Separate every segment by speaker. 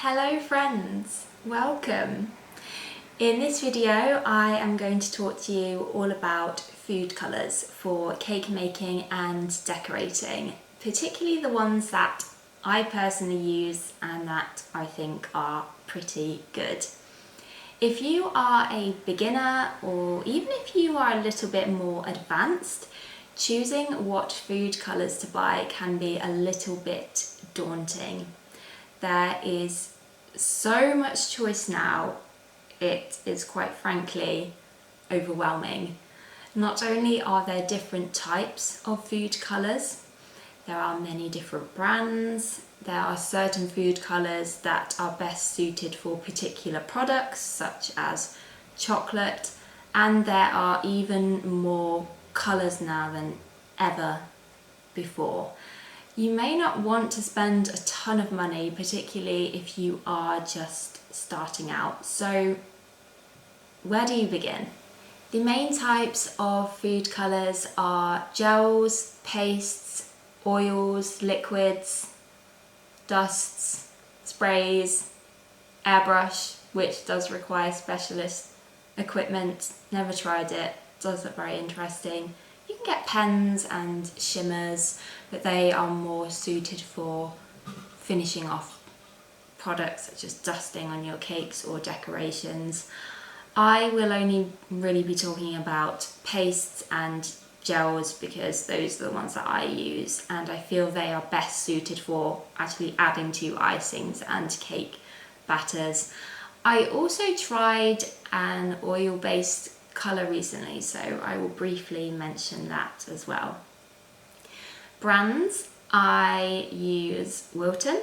Speaker 1: Hello friends, welcome. In this video I am going to talk to you all about food colours for cake making and decorating, particularly the ones that I personally use and that I think are pretty good. If you are a beginner or even if you are a little bit more advanced, choosing what food colours to buy can be a little bit daunting. There is so much choice now, it is quite frankly overwhelming. Not only are there different types of food colours, there are many different brands, there are certain food colours that are best suited for particular products such as chocolate, and there are even more colours now than ever before. You may not want to spend a ton of money, particularly if you are just starting out. So where do you begin? The main types of food colours are gels, pastes, oils, liquids, dusts, sprays, airbrush, which does require specialist equipment. Never tried it, does look very interesting. You can get pens and shimmers, but they are more suited for finishing off products such as dusting on your cakes or decorations. I will only really be talking about pastes and gels because those are the ones that I use, and I feel they are best suited for actually adding to icings and cake batters. I also tried an oil-based colour recently, so I will briefly mention that as well. Brands, I use Wilton,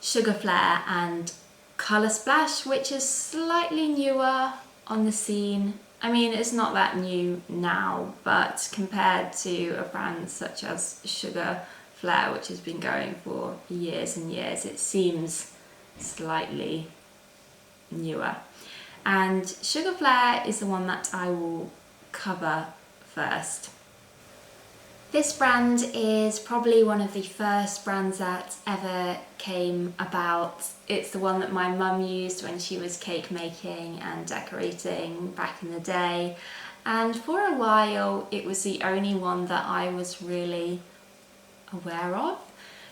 Speaker 1: Sugar Flare and Colour Splash, which is slightly newer on the scene. I mean, it's not that new now, but compared to a brand such as Sugar Flare, which has been going for years and years, it seems slightly newer. And Sugar Flare is the one that I will cover first. This brand is probably one of the first brands that ever came about. It's the one that my mum used when she was cake making and decorating back in the day. And for a while it was the only one that I was really aware of.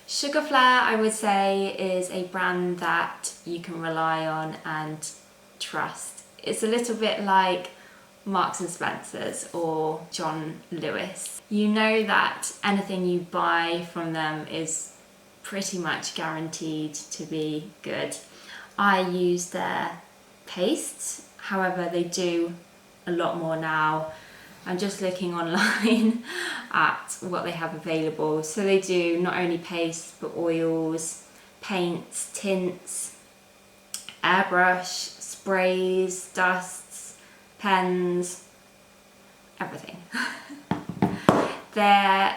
Speaker 1: Sugar Flare, I would say, is a brand that you can rely on and trust. It's a little bit like Marks and Spencer's or John Lewis. You know that anything you buy from them is pretty much guaranteed to be good. I use their pastes, however they do a lot more now. I'm just looking online at what they have available. So they do not only pastes but oils, paints, tints, airbrush, sprays, dusts, pens, everything. Their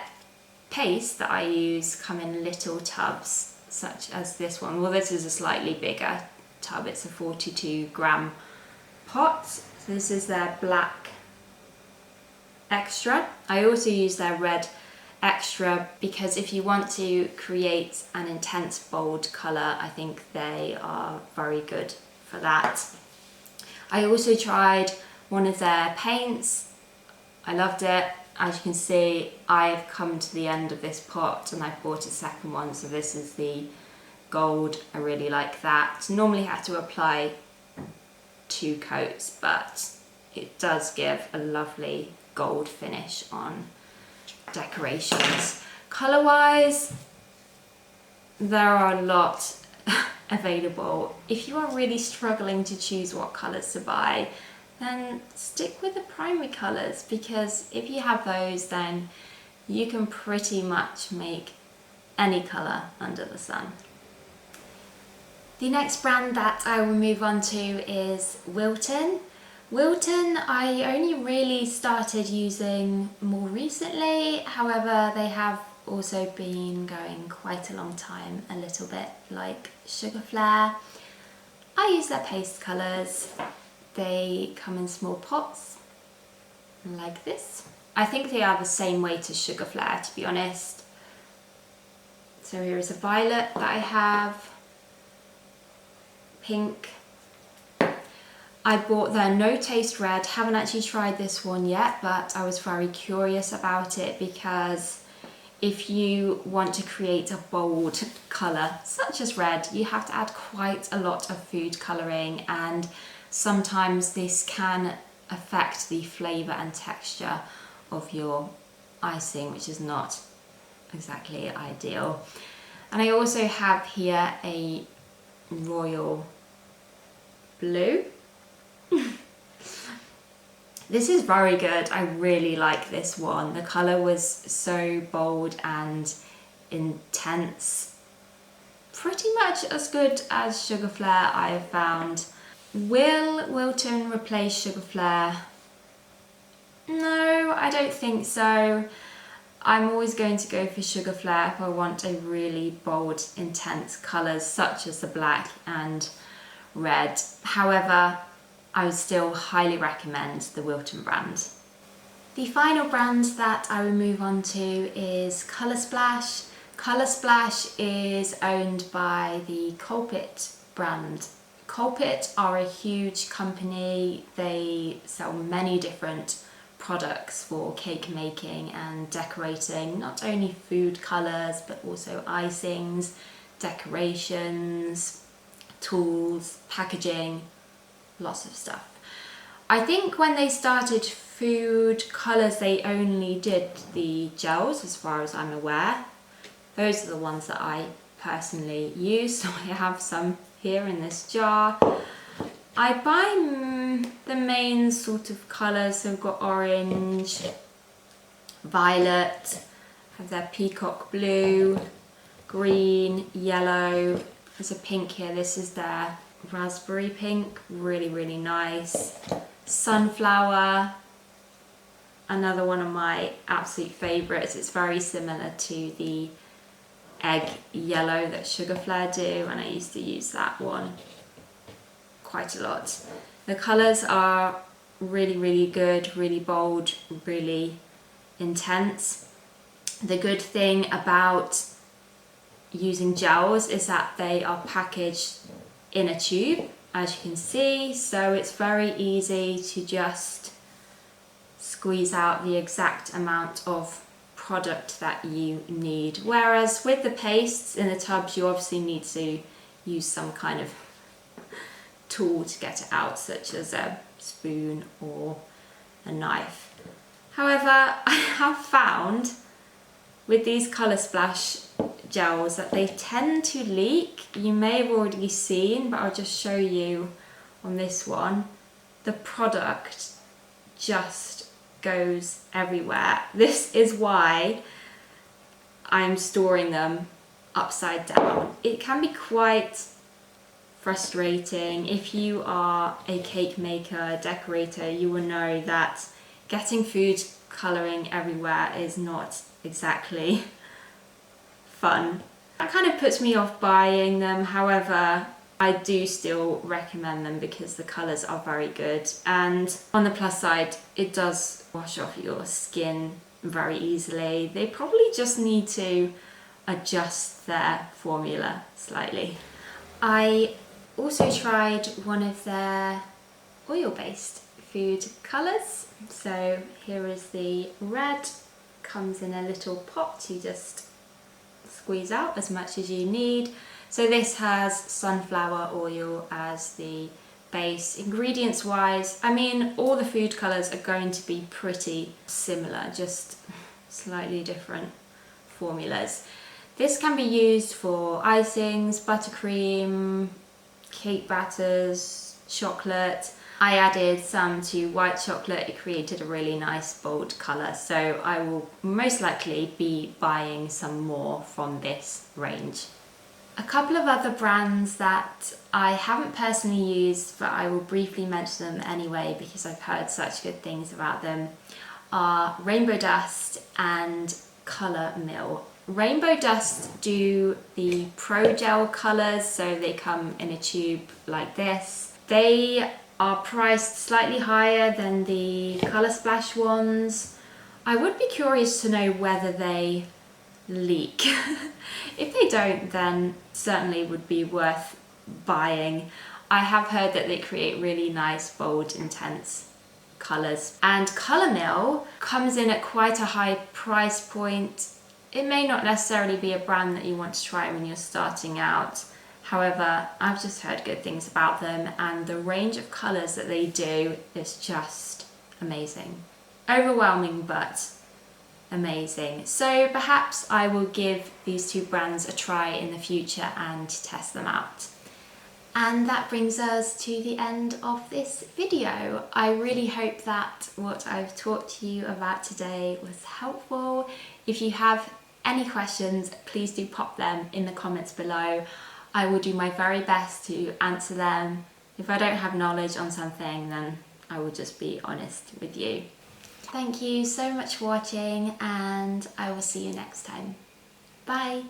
Speaker 1: paste that I use come in little tubs, such as this one. Well, this is a slightly bigger tub. It's a 42-gram pot. So this is their black extra. I also use their red extra because if you want to create an intense bold colour, I think they are very good for that. I also tried one of their paints. I loved it. As you can see, I've come to the end of this pot and I bought a second one, so this is the gold. I really like that. Normally have to apply 2 coats, but it does give a lovely gold finish on decorations. Colour wise, there are a lot available. If you are really struggling to choose what colours to buy, then stick with the primary colours, because if you have those, then you can pretty much make any colour under the sun. The next brand that I will move on to is Wilton. Wilton I only really started using more recently, however they have also been going quite a long time, a little bit like Sugar Flare. I use their paste colours. They come in small pots like this. I think they are the same weight as Sugar Flare, to be honest. So here is a violet that I have, pink. I bought their No Taste Red. Haven't actually tried this one yet, but I was very curious about it because if you want to create a bold colour such as red, you have to add quite a lot of food colouring, and sometimes this can affect the flavour and texture of your icing, which is not exactly ideal. And I also have here a royal blue. This is very good. I really like this one. The colour was so bold and intense. Pretty much as good as Sugar Flare, I have found. Will Wilton replace Sugar Flare? No, I don't think so. I'm always going to go for Sugar Flare if I want a really bold, intense colours such as the black and red. However, I would still highly recommend the Wilton brand. The final brand that I will move on to is Colour Splash. Colour Splash is owned by the Colpit brand. Colpit are a huge company. They sell many different products for cake making and decorating, not only food colours but also icings, decorations, tools, packaging, lots of stuff. I think when they started food colours they only did the gels, as far as I'm aware. Those are the ones that I personally use, so I have some here in this jar. I buy the main sort of colours, so we've got orange, violet, have their peacock blue, green, yellow, there's a pink here, this is their raspberry pink, really, really nice. Sunflower, another one of my absolute favourites. It's very similar to the egg yellow that Sugar Flare do, and I used to use that one quite a lot. The colours are really, really good, really bold, really intense. The good thing about using gels is that they are packaged in a tube, as you can see, so it's very easy to just squeeze out the exact amount of product that you need. Whereas with the pastes in the tubs, you obviously need to use some kind of tool to get it out, such as a spoon or a knife. However, I have found with these Colour Splash gels that they tend to leak. You may have already seen, but I'll just show you on this one. The product just goes everywhere. This is why I'm storing them upside down. It can be quite frustrating. If you are a cake maker, decorator, you will know that getting food colouring everywhere is not exactly fun. That kind of puts me off buying them. However, I do still recommend them because the colours are very good, and on the plus side, it does wash off your skin very easily. They probably just need to adjust their formula slightly. I also tried one of their oil-based food colours. So here is the red, comes in a little pot, you just squeeze out as much as you need. So this has sunflower oil as the base. Ingredients wise, I mean, all the food colours are going to be pretty similar, just slightly different formulas. This can be used for icings, buttercream, cake batters, chocolate. I added some to white chocolate. It created a really nice bold colour, so I will most likely be buying some more from this range. A couple of other brands that I haven't personally used, but I will briefly mention them anyway because I've heard such good things about them, are Rainbow Dust and Colour Mill. Rainbow Dust do the Pro Gel colours, so they come in a tube like this. They are priced slightly higher than the Colour Splash ones. I would be curious to know whether they leak. If they don't, then certainly would be worth buying. I have heard that they create really nice, bold, intense colours. And Colour Mill comes in at quite a high price point. It may not necessarily be a brand that you want to try when you're starting out. However, I've just heard good things about them, and the range of colours that they do is just amazing. Overwhelming, but amazing. So perhaps I will give these two brands a try in the future and test them out. And that brings us to the end of this video. I really hope that what I've taught to you about today was helpful. If you have any questions, please do pop them in the comments below. I will do my very best to answer them. If I don't have knowledge on something, then I will just be honest with you. Thank you so much for watching, and I will see you next time. Bye!